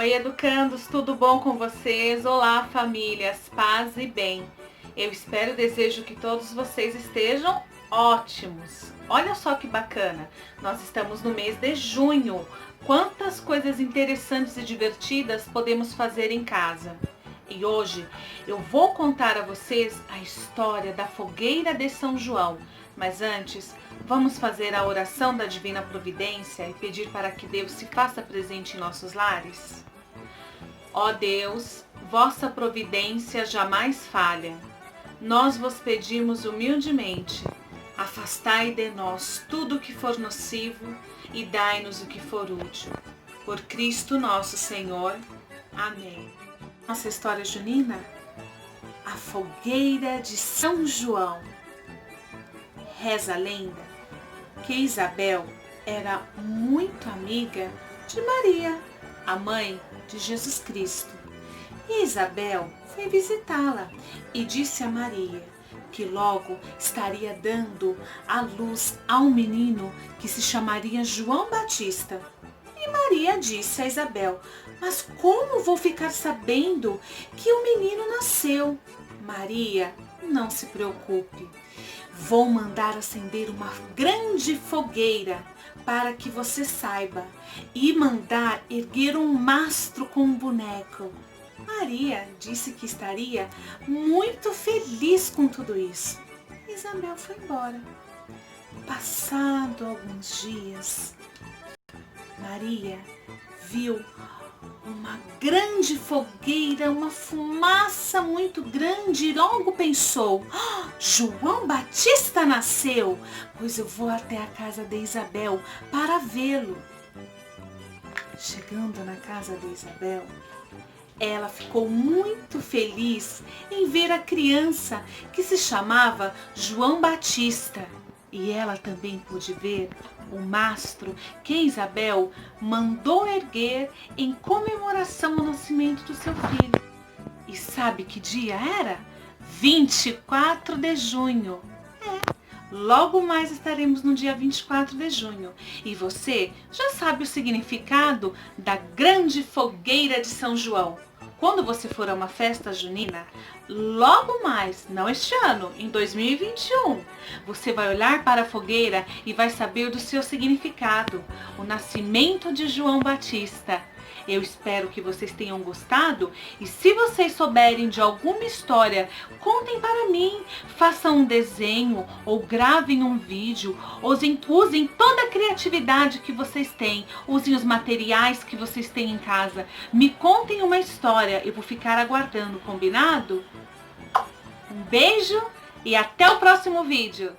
Oi, educandos, tudo bom com vocês? Olá, famílias, paz e bem. Eu espero e desejo que todos vocês estejam ótimos. Olha só que bacana, nós estamos no mês de junho. Quantas coisas interessantes e divertidas podemos fazer em casa. E hoje eu vou contar a vocês a história da fogueira de São João. Mas antes, vamos fazer a oração da Divina Providência e pedir para que Deus se faça presente em nossos lares? Ó Deus, vossa providência jamais falha. Nós vos pedimos humildemente, afastai de nós tudo o que for nocivo e dai-nos o que for útil. Por Cristo nosso Senhor. Amém. Nossa história junina, a fogueira de São João. Reza a lenda que Isabel era muito amiga de Maria, a mãe de Jesus Cristo. E Isabel foi visitá-la e disse a Maria que logo estaria dando à luz a um menino que se chamaria João Batista. E Maria disse a Isabel: mas como vou ficar sabendo que o menino nasceu? Maria, não se preocupe. Vou mandar acender uma grande fogueira para que você saiba e mandar erguer um mastro com um boneco. Maria disse que estaria muito feliz com tudo isso. Isabel foi embora. Passado alguns dias, Maria viu uma grande fogueira, uma fumaça muito grande e logo pensou: João Batista nasceu, pois eu vou até a casa de Isabel para vê-lo. Chegando na casa de Isabel, ela ficou muito feliz em ver a criança que se chamava João Batista. E ela também pôde ver o mastro que Isabel mandou erguer em comemoração ao nascimento do seu filho. E sabe que dia era? 24 de junho. Logo mais estaremos no dia 24 de junho. E você já sabe o significado da grande fogueira de São João. Quando você for a uma festa junina, logo mais, não este ano, em 2021, você vai olhar para a fogueira e vai saber do seu significado, o nascimento de João Batista. Eu espero que vocês tenham gostado e se vocês souberem de alguma história, contem para mim, façam um desenho ou gravem um vídeo, usem toda a criatividade que vocês têm, usem os materiais que vocês têm em casa, me contem uma história, eu vou ficar aguardando, combinado? Um beijo e até o próximo vídeo!